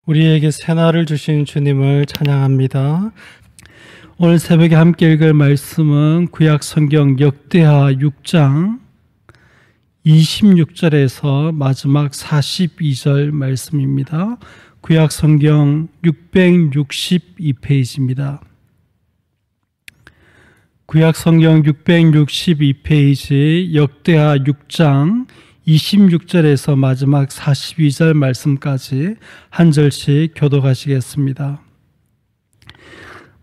우리에게 새날을 주신 주님을 찬양합니다. 오늘 새벽에 함께 읽을 말씀은 구약 성경 역대하 6장 26절에서 마지막 42절 말씀입니다. 구약 성경 662페이지입니다. 구약 성경 662페이지 역대하 6장 26절에서 마지막 42절 말씀까지 한 절씩 교독하시겠습니다.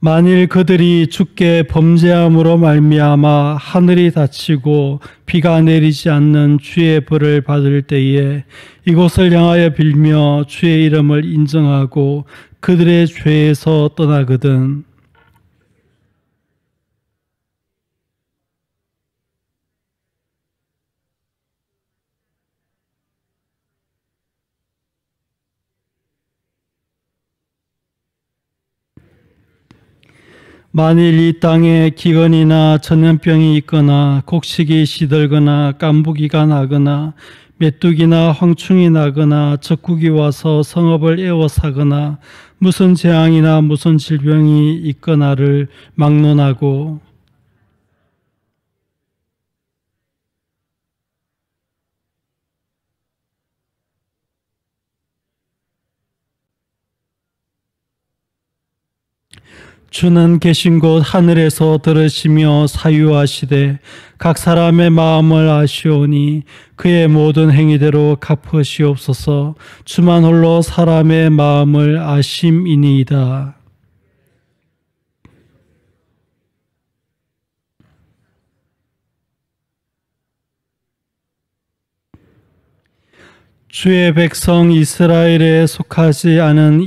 만일 그들이 주께 범죄함으로 말미암아 하늘이 닫히고 비가 내리지 않는 주의 벌을 받을 때에 이곳을 향하여 빌며 주의 이름을 인정하고 그들의 죄에서 떠나거든 만일 이 땅에 기근이나 전염병이 있거나 곡식이 시들거나 깐부기가 나거나 메뚜기나 황충이 나거나 적국이 와서 성읍을 에워싸거나 무슨 재앙이나 무슨 질병이 있거나를 막론하고 주는 계신 곳 하늘에서 들으시며 사유하시되 각 사람의 마음을 아시오니 그의 모든 행위대로 갚으시옵소서. 주만 홀로 사람의 마음을 아심이니이다. 주의 백성 이스라엘에 속하지 않은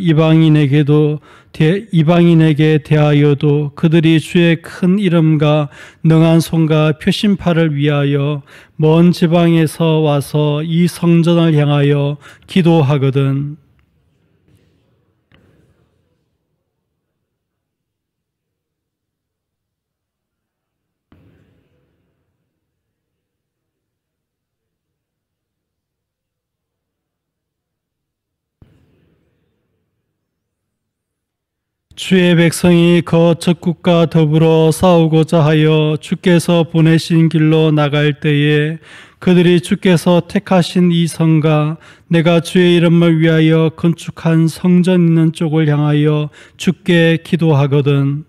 이방인에게 대하여도 그들이 주의 큰 이름과 능한 손과 표심팔을 위하여 먼 지방에서 와서 이 성전을 향하여 기도하거든. 주의 백성이 그 적국과 더불어 싸우고자 하여 주께서 보내신 길로 나갈 때에 그들이 주께서 택하신 이 성과 내가 주의 이름을 위하여 건축한 성전 있는 쪽을 향하여 주께 기도하거든.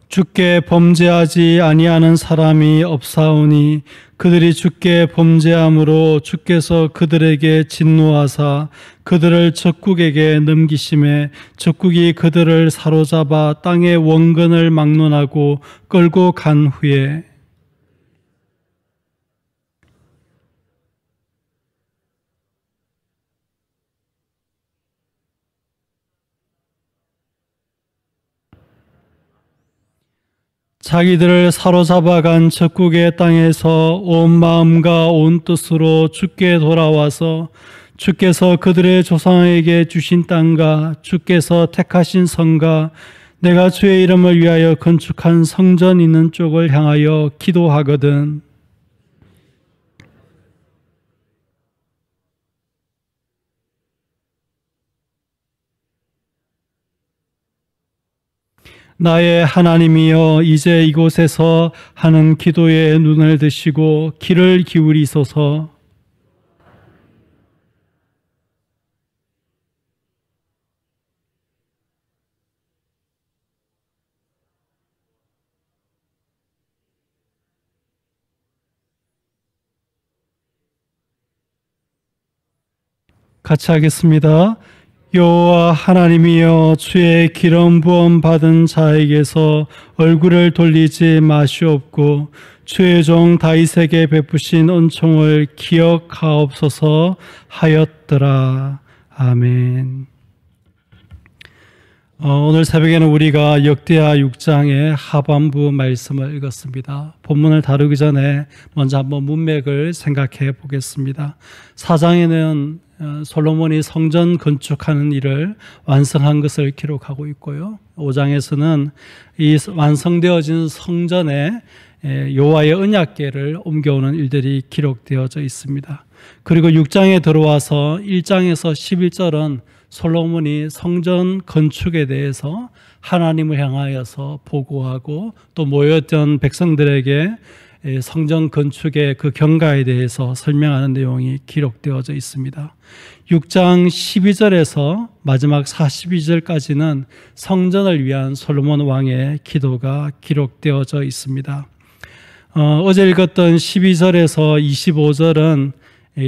주께 범죄하지 아니하는 사람이 없사오니 그들이 주께 범죄함으로 주께서 그들에게 진노하사 그들을 적국에게 넘기심에 적국이 그들을 사로잡아 땅의 원근을 막론하고 끌고 간 후에 자기들을 사로잡아간 적국의 땅에서 온 마음과 온 뜻으로 주께 돌아와서 주께서 그들의 조상에게 주신 땅과 주께서 택하신 성과 내가 주의 이름을 위하여 건축한 성전 있는 쪽을 향하여 기도하거든. 나의 하나님이여 이제 이곳에서 하는 기도에 눈을 드시고 귀를 기울이소서. 같이 하겠습니다. 여호와 하나님이여 주의 기름 부음 받은 자에게서 얼굴을 돌리지 마시옵고 주의 종 다윗에게 베푸신 은총을 기억하옵소서 하였더라. 아멘. 오늘 새벽에는 우리가 역대하 6장의 하반부 말씀을 읽었습니다. 본문을 다루기 전에 먼저 한번 문맥을 생각해 보겠습니다. 4장에는 솔로몬이 성전 건축하는 일을 완성한 것을 기록하고 있고요. 5장에서는 이 완성되어진 성전에 여호와의 언약궤를 옮겨오는 일들이 기록되어져 있습니다. 그리고 6장에 들어와서 1장에서 11절은 솔로몬이 성전 건축에 대해서 하나님을 향하여서 보고하고 또 모였던 백성들에게 성전 건축의 그 경과에 대해서 설명하는 내용이 기록되어져 있습니다. 6장 12절에서 마지막 42절까지는 성전을 위한 솔로몬 왕의 기도가 기록되어져 있습니다. 어제 읽었던 12절에서 25절은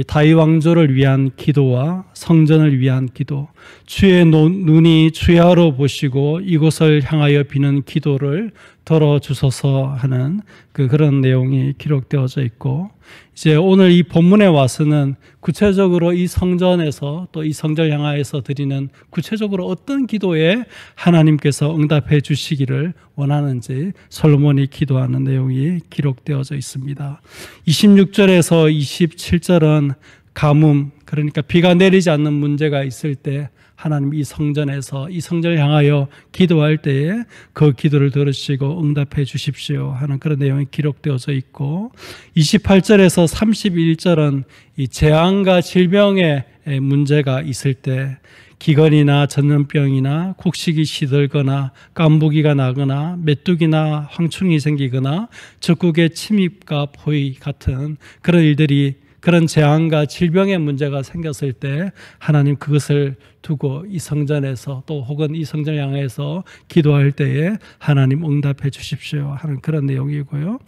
다윗 왕조를 위한 기도와 성전을 위한 기도, 주의 눈이 주야로 보시고 이곳을 향하여 비는 기도를 들어주소서 하는 그런 내용이 기록되어져 있고, 이제 오늘 이 본문에 와서는 구체적으로 이 성전에서 또 이 성전을 향하여서 드리는 구체적으로 어떤 기도에 하나님께서 응답해 주시기를 원하는지 솔로몬이 기도하는 내용이 기록되어져 있습니다. 26절에서 27절은 가뭄, 그러니까 비가 내리지 않는 문제가 있을 때 하나님 이 성전에서 이 성전을 향하여 기도할 때에 그 기도를 들으시고 응답해 주십시오 하는 그런 내용이 기록되어져 있고, 28절에서 31절은 이 재앙과 질병의 문제가 있을 때 기근이나 전염병이나 곡식이 시들거나 깐부기가 나거나 메뚜기나 황충이 생기거나 적국의 침입과 포위 같은 그런 일들이, 그런 재앙과 질병의 문제가 생겼을 때 하나님 그것을 두고 이 성전에서 또 혹은 이 성전을 향해서 기도할 때에 하나님 응답해 주십시오 하는 그런 내용이고요.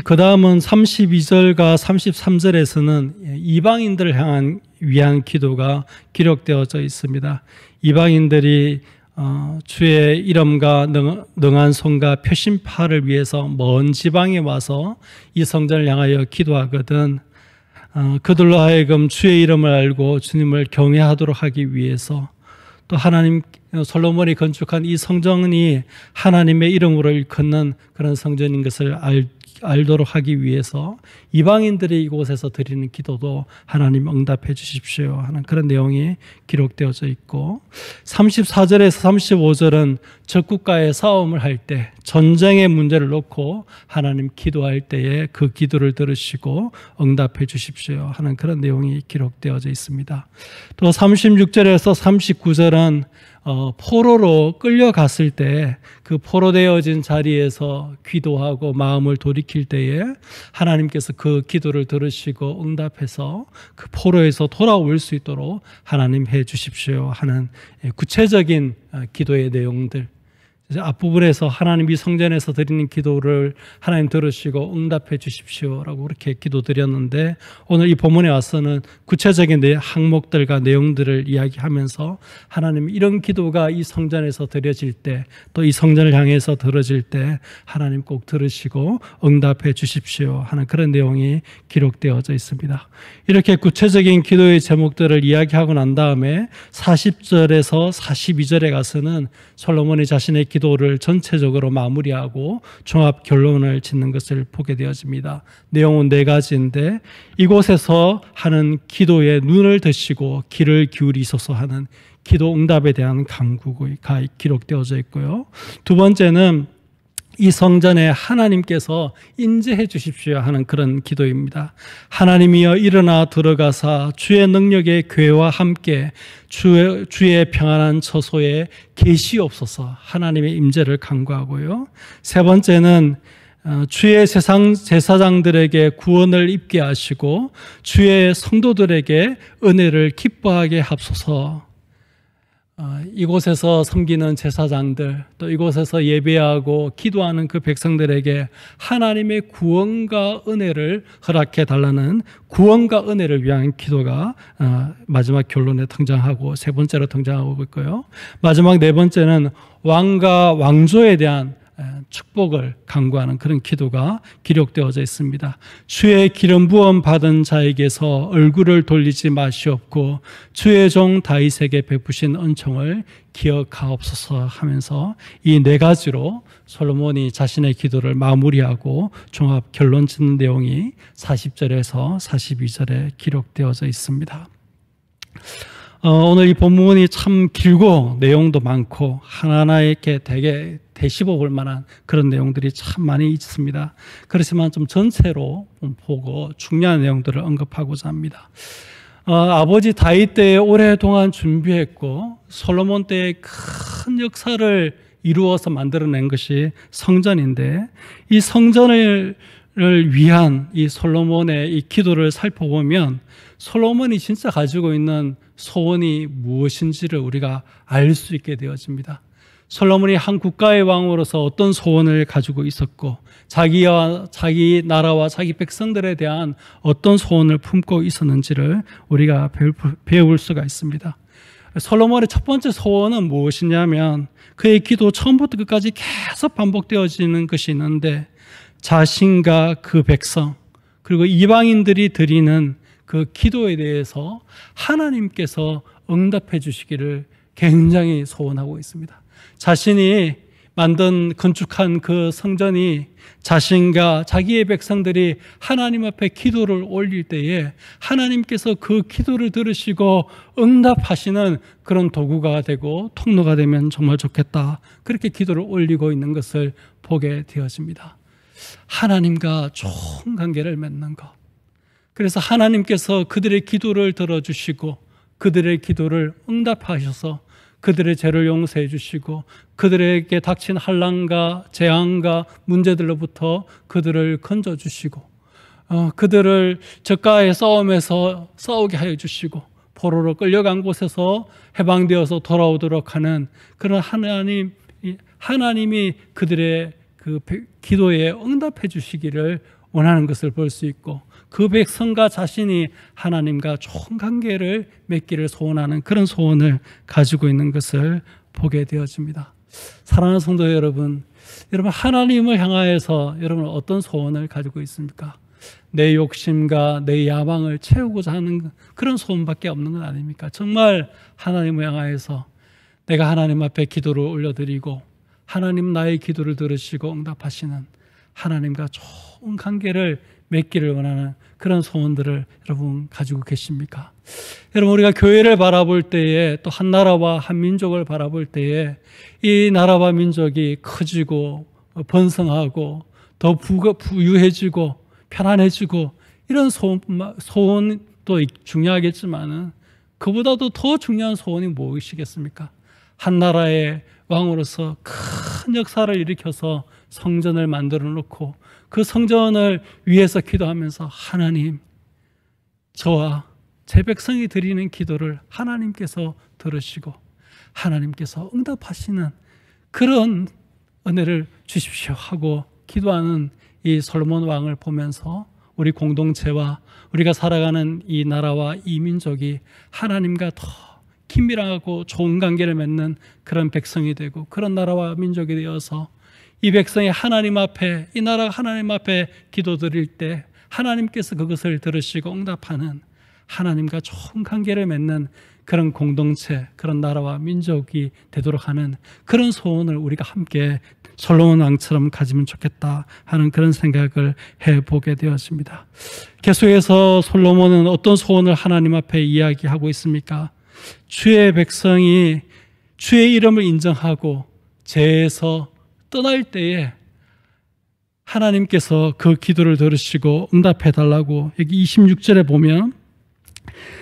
그 다음은 32절과 33절에서는 이방인들을 위한 기도가 기록되어져 있습니다. 이방인들이 주의 이름과 능한 손과 표심파를 위해서 먼 지방에 와서 이 성전을 향하여 기도하거든 그들로 하여금 주의 이름을 알고 주님을 경외하도록 하기 위해서, 또 하나님 솔로몬이 건축한 이 성전이 하나님의 이름으로 일컫는 그런 성전인 것을 알도록 하기 위해서 이방인들이 이곳에서 드리는 기도도 하나님 응답해 주십시오 하는 그런 내용이 기록되어져 있고, 34절에서 35절은 적국과의 싸움을 할 때 전쟁의 문제를 놓고 하나님 기도할 때에 그 기도를 들으시고 응답해 주십시오 하는 그런 내용이 기록되어져 있습니다. 또 36절에서 39절은 포로로 끌려갔을 때 그 포로되어진 자리에서 기도하고 마음을 돌이킬 때에 하나님께서 그 기도를 들으시고 응답해서 그 포로에서 돌아올 수 있도록 하나님 해 주십시오 하는 구체적인 기도의 내용들, 앞부분에서 하나님 이 성전에서 드리는 기도를 하나님 들으시고 응답해 주십시오라고 그렇게 기도드렸는데, 오늘 이 본문에 와서는 구체적인 항목들과 내용들을 이야기하면서 하나님 이런 기도가 이 성전에서 드려질 때, 또 이 성전을 향해서 들어질 때 하나님 꼭 들으시고 응답해 주십시오 하는 그런 내용이 기록되어져 있습니다. 이렇게 구체적인 기도의 제목들을 이야기하고 난 다음에 40절에서 42절에 가서는 솔로몬이 자신의 기도를 전체적으로 마무리하고 종합 결론을 짓는 것을 보게 되어집니다. 내용은 4가지인데 이곳에서 하는 기도에 눈을 드시고 귀를 기울이소서 하는 기도 응답에 대한 간구가 기록되어져 있고요. 두 번째는 이 성전에 하나님께서 임재해 주십시오 하는 그런 기도입니다. 하나님이여 일어나 들어가사 주의 능력의 궤와 함께 주의 평안한 처소에 계시옵소서 하나님의 임재를 간구하고요. 세 번째는 주의 제사장들에게 구원을 입게 하시고 주의 성도들에게 은혜를 기뻐하게 하소서. 이곳에서 섬기는 제사장들, 또 이곳에서 예배하고 기도하는 그 백성들에게 하나님의 구원과 은혜를 허락해 달라는 구원과 은혜를 위한 기도가 마지막 결론에 등장하고 세 번째로 등장하고 있고요. 마지막 4번째는 왕과 왕조에 대한 축복을 간구하는 그런 기도가 기록되어져 있습니다. 주의 기름 부음 받은 자에게서 얼굴을 돌리지 마시옵고 주의 종 다윗에게 베푸신 은총을 기억하옵소서 하면서 이 4가지로 솔로몬이 자신의 기도를 마무리하고 종합 결론 짓는 내용이 40절에서 42절에 기록되어져 있습니다. 오늘 이 본문이 참 길고 내용도 많고 하나하나 이렇게 되게 되씹어 볼 만한 그런 내용들이 참 많이 있습니다. 그렇지만 좀 전체로 보고 중요한 내용들을 언급하고자 합니다. 아버지 다윗 때에 오랫동안 준비했고 솔로몬 때에 큰 역사를 이루어서 만들어낸 것이 성전인데, 이 성전을 위한 이 솔로몬의 이 기도를 살펴보면 솔로몬이 진짜 가지고 있는 소원이 무엇인지를 우리가 알 수 있게 되어집니다. 솔로몬이 한 국가의 왕으로서 어떤 소원을 가지고 있었고, 자기 나라와 자기 백성들에 대한 어떤 소원을 품고 있었는지를 우리가 배울 수가 있습니다. 솔로몬의 첫 번째 소원은 무엇이냐면, 그의 기도 처음부터 끝까지 계속 반복되어지는 것이 있는데, 자신과 그 백성 그리고 이방인들이 드리는 그 기도에 대해서 하나님께서 응답해 주시기를 굉장히 소원하고 있습니다. 자신이 건축한 그 성전이 자신과 자기의 백성들이 하나님 앞에 기도를 올릴 때에 하나님께서 그 기도를 들으시고 응답하시는 그런 도구가 되고 통로가 되면 정말 좋겠다, 그렇게 기도를 올리고 있는 것을 보게 되어집니다. 하나님과 좋은 관계를 맺는 것, 그래서 하나님께서 그들의 기도를 들어주시고 그들의 기도를 응답하셔서 그들의 죄를 용서해 주시고 그들에게 닥친 환난과 재앙과 문제들로부터 그들을 건져주시고 그들을 저가의 싸움에서 싸우게 하여 주시고 포로로 끌려간 곳에서 해방되어서 돌아오도록 하는 그런 하나님이 그들의 그 기도에 응답해 주시기를 원하는 것을 볼 수 있고, 그 백성과 자신이 하나님과 좋은 관계를 맺기를 소원하는 그런 소원을 가지고 있는 것을 보게 되어집니다. 사랑하는 성도 여러분, 하나님을 향하여서 여러분 어떤 소원을 가지고 있습니까? 내 욕심과 내 야망을 채우고자 하는 그런 소원밖에 없는 건 아닙니까? 정말 하나님을 향하여서 내가 하나님 앞에 기도를 올려드리고 하나님 나의 기도를 들으시고 응답하시는 하나님과 좋은 관계를 맺기를 원하는 그런 소원들을 여러분 가지고 계십니까? 여러분, 우리가 교회를 바라볼 때에, 또 한 나라와 한 민족을 바라볼 때에 이 나라와 민족이 커지고 번성하고 더 부유해지고 편안해지고 이런 소원도 중요하겠지만은 그보다도 더 중요한 소원이 무엇이겠습니까? 한 나라의 왕으로서 큰 역사를 일으켜서 성전을 만들어 놓고 그 성전을 위해서 기도하면서 하나님, 저와 제 백성이 드리는 기도를 하나님께서 들으시고 하나님께서 응답하시는 그런 은혜를 주십시오 하고 기도하는 이 솔로몬 왕을 보면서 우리 공동체와 우리가 살아가는 이 나라와 이 민족이 하나님과 더 긴밀하고 좋은 관계를 맺는 그런 백성이 되고 그런 나라와 민족이 되어서 이 백성이 하나님 앞에, 이 나라가 하나님 앞에 기도드릴 때 하나님께서 그것을 들으시고 응답하는 하나님과 좋은 관계를 맺는 그런 공동체, 그런 나라와 민족이 되도록 하는 그런 소원을 우리가 함께 솔로몬 왕처럼 가지면 좋겠다 하는 그런 생각을 해보게 되었습니다. 계속해서 솔로몬은 어떤 소원을 하나님 앞에 이야기하고 있습니까? 주의 백성이 주의 이름을 인정하고 죄에서 떠날 때에 하나님께서 그 기도를 들으시고 응답해 달라고 여기 26절에 보면,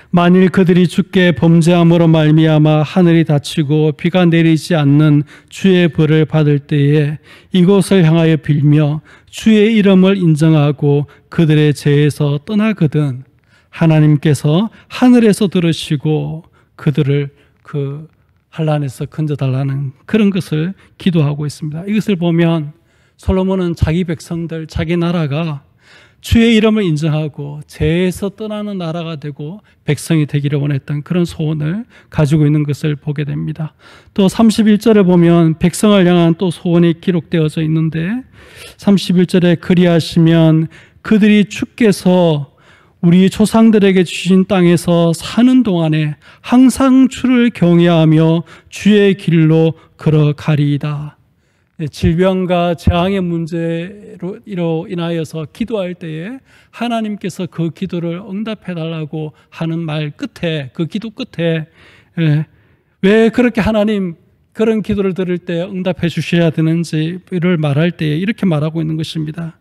만일 그들이 주께 범죄함으로 말미암아 하늘이 닫히고 비가 내리지 않는 주의 벌을 받을 때에 이곳을 향하여 빌며 주의 이름을 인정하고 그들의 죄에서 떠나거든 하나님께서 하늘에서 들으시고 그들을 그 환난에서 건져달라는 그런 것을 기도하고 있습니다. 이것을 보면 솔로몬은 자기 백성들, 자기 나라가 주의 이름을 인정하고 죄에서 떠나는 나라가 되고 백성이 되기를 원했던 그런 소원을 가지고 있는 것을 보게 됩니다. 또 31절에 보면 백성을 향한 또 소원이 기록되어져 있는데, 31절에 그리하시면 그들이 주께서 우리 조상들에게 주신 땅에서 사는 동안에 항상 주를 경외하며 주의 길로 걸어가리이다. 질병과 재앙의 문제로 인하여서 기도할 때에 하나님께서 그 기도를 응답해 달라고 하는 말 끝에, 그 기도 끝에 왜 그렇게 하나님 그런 기도를 들을 때 응답해 주셔야 되는지를 말할 때에 이렇게 말하고 있는 것입니다.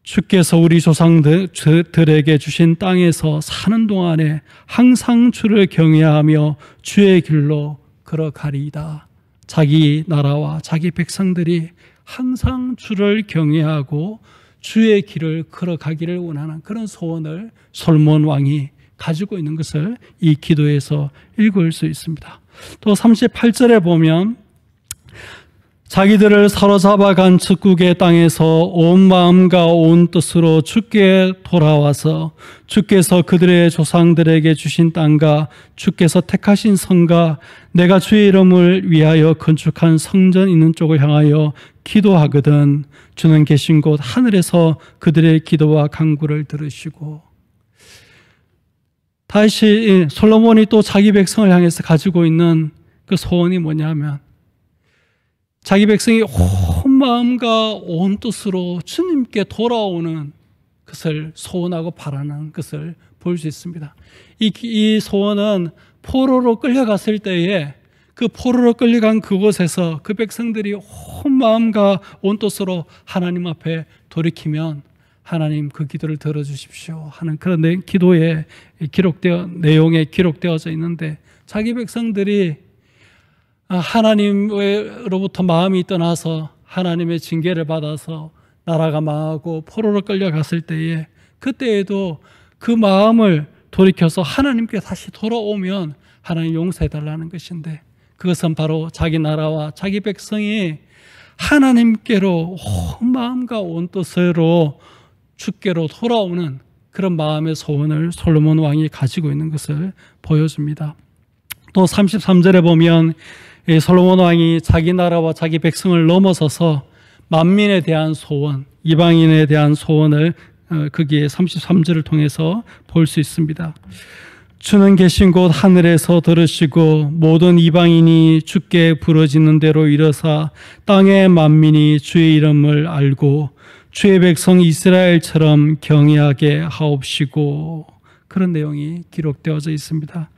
주께서 우리 조상들에게 주신 땅에서 사는 동안에 항상 주를 경외하며 주의 길로 걸어가리이다. 자기 나라와 자기 백성들이 항상 주를 경외하고 주의 길을 걸어가기를 원하는 그런 소원을 솔몬 왕이 가지고 있는 것을 이 기도에서 읽을 수 있습니다. 또 38절에 보면 자기들을 사로잡아간 적국의 땅에서 온 마음과 온 뜻으로 주께 돌아와서 주께서 그들의 조상들에게 주신 땅과 주께서 택하신 성과 내가 주의 이름을 위하여 건축한 성전 있는 쪽을 향하여 기도하거든 주는 계신 곳 하늘에서 그들의 기도와 간구를 들으시고. 다시 솔로몬이 또 자기 백성을 향해서 가지고 있는 그 소원이 뭐냐면 자기 백성이 온 마음과 온 뜻으로 주님께 돌아오는 것을 소원하고 바라는 것을 볼 수 있습니다. 이 소원은 포로로 끌려갔을 때에 그 포로로 끌려간 그곳에서 그 백성들이 온 마음과 온 뜻으로 하나님 앞에 돌이키면 하나님 그 기도를 들어주십시오 하는 그런 기도에 내용에 기록되어져 있는데 자기 백성들이 하나님으로부터 마음이 떠나서 하나님의 징계를 받아서 나라가 망하고 포로로 끌려갔을 때에 그때에도 그 마음을 돌이켜서 하나님께 다시 돌아오면 하나님 용서해달라는 것인데 그것은 바로 자기 나라와 자기 백성이 하나님께로 온 마음과 온 뜻으로 주께로 돌아오는 그런 마음의 소원을 솔로몬 왕이 가지고 있는 것을 보여줍니다. 또 33절에 보면 솔로몬 왕이 자기 나라와 자기 백성을 넘어서서 만민에 대한 소원, 이방인에 대한 소원을 거기에 33절을 통해서 볼 수 있습니다. 주는 계신 곳 하늘에서 들으시고 모든 이방인이 주께 부르짖는 대로 이르사 땅의 만민이 주의 이름을 알고 주의 백성 이스라엘처럼 경외하게 하옵시고. 그런 내용이 기록되어져 있습니다.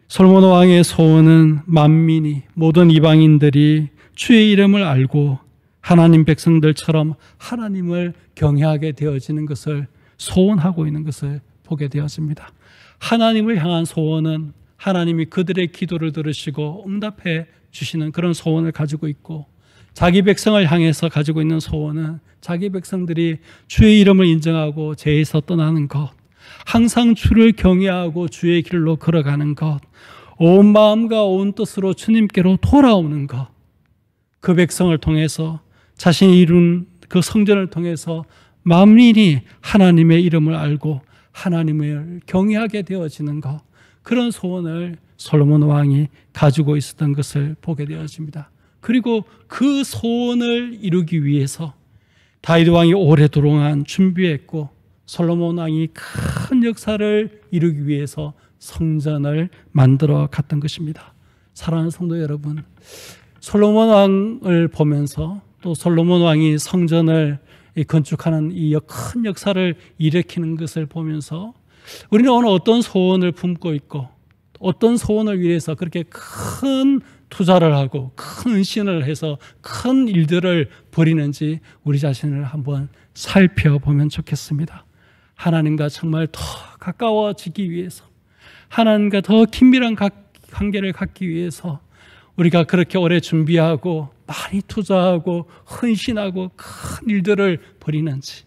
솔로몬 왕의 소원은 만민이 모든 이방인들이 주의 이름을 알고 하나님 백성들처럼 하나님을 경외하게 되어지는 것을 소원하고 있는 것을 보게 되었습니다. 하나님을 향한 소원은 하나님이 그들의 기도를 들으시고 응답해 주시는 그런 소원을 가지고 있고 자기 백성을 향해서 가지고 있는 소원은 자기 백성들이 주의 이름을 인정하고 죄에서 떠나는 것, 항상 주를 경외하고 주의 길로 걸어가는 것, 온 마음과 온 뜻으로 주님께로 돌아오는 것, 그 백성을 통해서 자신이 이룬 그 성전을 통해서 만민이 하나님의 이름을 알고 하나님을 경외하게 되어지는 것, 그런 소원을 솔로몬 왕이 가지고 있었던 것을 보게 되어집니다. 그리고 그 소원을 이루기 위해서 다윗 왕이 오랫동안 준비했고 솔로몬 왕이 큰 역사를 이루기 위해서 성전을 만들어 갔던 것입니다. 사랑하는 성도 여러분, 솔로몬 왕을 보면서 또 솔로몬 왕이 성전을 건축하는 이 큰 역사를 일으키는 것을 보면서 우리는 오늘 어떤 소원을 품고 있고 어떤 소원을 위해서 그렇게 큰 투자를 하고 큰 헌신을 해서 큰 일들을 벌이는지 우리 자신을 한번 살펴보면 좋겠습니다. 하나님과 정말 더 가까워지기 위해서, 하나님과 더 긴밀한 관계를 갖기 위해서 우리가 그렇게 오래 준비하고 많이 투자하고 헌신하고 큰 일들을 벌이는지,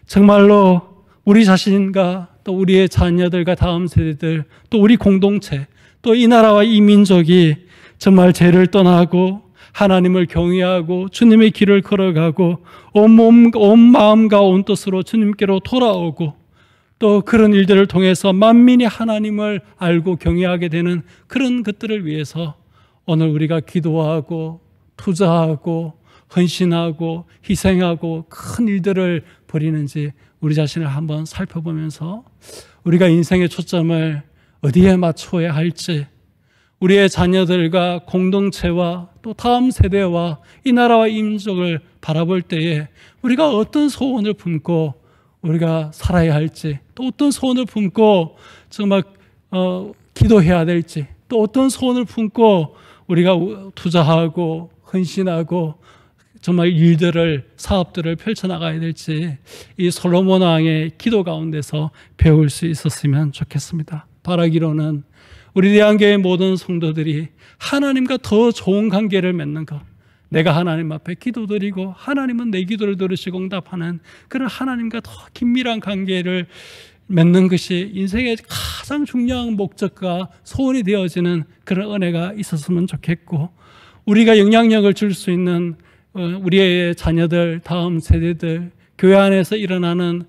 정말로 우리 자신과 또 우리의 자녀들과 다음 세대들, 또 우리 공동체, 또 이 나라와 이 민족이 정말 죄를 떠나고 하나님을 경외하고 주님의 길을 걸어가고 온 마음과 온 뜻으로 주님께로 돌아오고 또 그런 일들을 통해서 만민이 하나님을 알고 경외하게 되는 그런 것들을 위해서 오늘 우리가 기도하고 투자하고 헌신하고 희생하고 큰 일들을 벌이는지 우리 자신을 한번 살펴보면서 우리가 인생의 초점을 어디에 맞춰야 할지, 우리의 자녀들과 공동체와 또 다음 세대와 이 나라와 이 민족을 바라볼 때에 우리가 어떤 소원을 품고 우리가 살아야 할지, 또 어떤 소원을 품고 정말 기도해야 될지, 또 어떤 소원을 품고 우리가 투자하고 헌신하고 정말 일들을, 사업들을 펼쳐나가야 될지 이 솔로몬 왕의 기도 가운데서 배울 수 있었으면 좋겠습니다. 바라기로는 우리 대한교회 모든 성도들이 하나님과 더 좋은 관계를 맺는 것, 내가 하나님 앞에 기도드리고 하나님은 내 기도를 들으시고 응답하는 그런 하나님과 더 긴밀한 관계를 맺는 것이 인생의 가장 중요한 목적과 소원이 되어지는 그런 은혜가 있었으면 좋겠고, 우리가 영향력을 줄 수 있는 우리의 자녀들, 다음 세대들, 교회 안에서 일어나는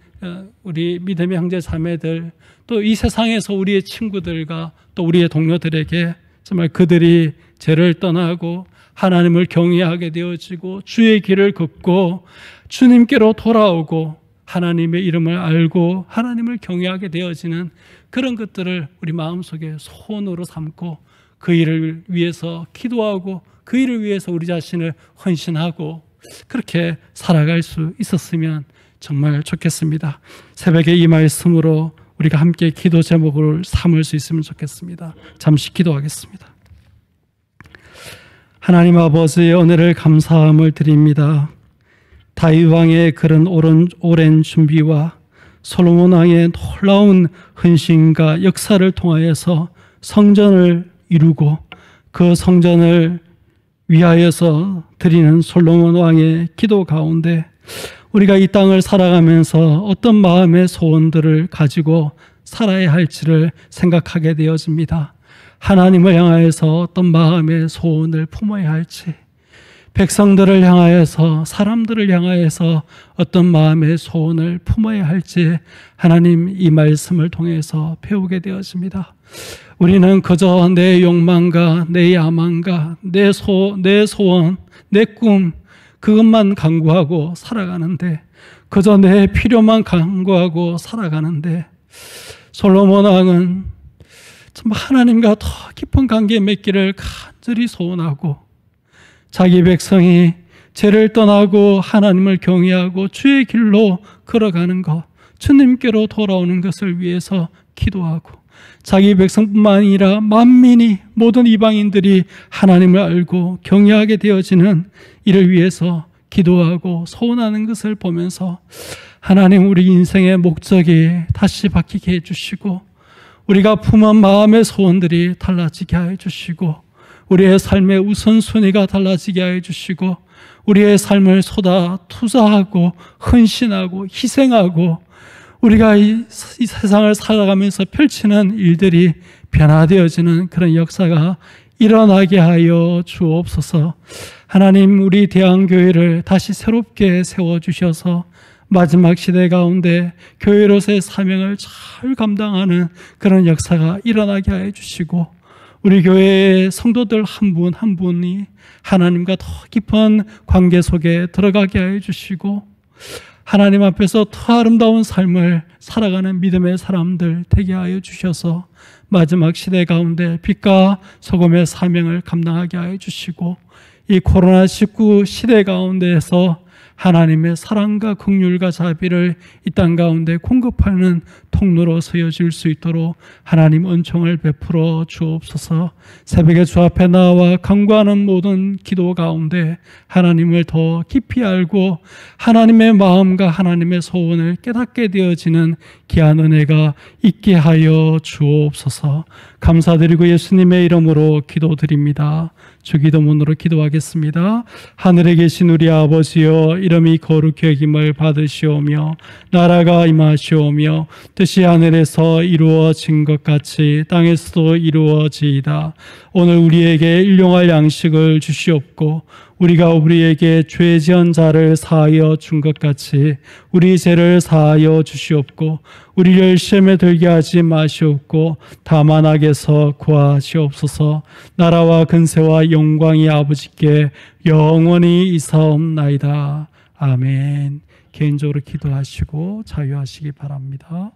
우리 믿음의 형제 자매들, 또 이 세상에서 우리의 친구들과 또 우리의 동료들에게 정말 그들이 죄를 떠나고 하나님을 경외하게 되어지고 주의 길을 걷고 주님께로 돌아오고 하나님의 이름을 알고 하나님을 경외하게 되어지는 그런 것들을 우리 마음속에 소원으로 삼고 그 일을 위해서 기도하고 그 일을 위해서 우리 자신을 헌신하고 그렇게 살아갈 수 있었으면 정말 좋겠습니다. 새벽에 이 말씀으로 우리가 함께 기도 제목을 삼을 수 있으면 좋겠습니다. 잠시 기도하겠습니다. 하나님 아버지의 은혜를 감사함을 드립니다. 다윗 왕의 그런 오랜 준비와 솔로몬 왕의 놀라운 헌신과 역사를 통하여서 성전을 이루고 그 성전을 위하여서 드리는 솔로몬 왕의 기도 가운데 우리가 이 땅을 살아가면서 어떤 마음의 소원들을 가지고 살아야 할지를 생각하게 되어집니다. 하나님을 향하여서 어떤 마음의 소원을 품어야 할지, 백성들을 향하여서, 사람들을 향하여서 어떤 마음의 소원을 품어야 할지 하나님 이 말씀을 통해서 배우게 되어집니다. 우리는 그저 내 욕망과 내 야망과 내 소원, 내 꿈, 그것만 강구하고 살아가는데, 그저 내 필요만 강구하고 살아가는데, 솔로몬 왕은 정말 하나님과 더 깊은 관계 맺기를 간절히 소원하고 자기 백성이 죄를 떠나고 하나님을 경외하고 주의 길로 걸어가는 것, 주님께로 돌아오는 것을 위해서 기도하고 자기 백성뿐만 아니라 만민이, 모든 이방인들이 하나님을 알고 경외하게 되어지는 이를 위해서 기도하고 소원하는 것을 보면서 하나님, 우리 인생의 목적이 다시 바뀌게 해주시고 우리가 품은 마음의 소원들이 달라지게 해주시고 우리의 삶의 우선순위가 달라지게 해주시고 우리의 삶을 쏟아 투자하고 헌신하고 희생하고 우리가 이 세상을 살아가면서 펼치는 일들이 변화되어지는 그런 역사가 일어나게 하여 주옵소서. 하나님, 우리 대한교회를 다시 새롭게 세워주셔서 마지막 시대 가운데 교회로서의 사명을 잘 감당하는 그런 역사가 일어나게 하여 주시고 우리 교회의 성도들 한 분 한 분이 하나님과 더 깊은 관계 속에 들어가게 하여 주시고 하나님 앞에서 더 아름다운 삶을 살아가는 믿음의 사람들 되게 하여 주셔서 마지막 시대 가운데 빛과 소금의 사명을 감당하게 하여 주시고 이 코로나19 시대 가운데에서 하나님의 사랑과 긍휼과 자비를 이 땅 가운데 공급하는 통로로 서여질 수 있도록 하나님 은총을 베풀어 주옵소서. 새벽에 주 앞에 나와 간구하는 모든 기도 가운데 하나님을 더 깊이 알고 하나님의 마음과 하나님의 소원을 깨닫게 되어지는 귀한 은혜가 있게 하여 주옵소서. 감사드리고 예수님의 이름으로 기도드립니다. 주기도문으로 기도하겠습니다. 하늘에 계신 우리 아버지여, 이름이 거룩히 여김을 받으시오며 나라가 임하시오며 뜻이 하늘에서 이루어진 것 같이 땅에서도 이루어지이다. 오늘 우리에게 일용할 양식을 주시옵고 우리가 우리에게 죄 지은 자를 사하여 준 것 같이 우리 죄를 사하여 주시옵고 우리를 시험에 들게 하지 마시옵고 다만 악에서 구하시옵소서. 나라와 근세와 영광이 아버지께 영원히 있사옵나이다. 아멘. 개인적으로 기도하시고 자유하시기 바랍니다.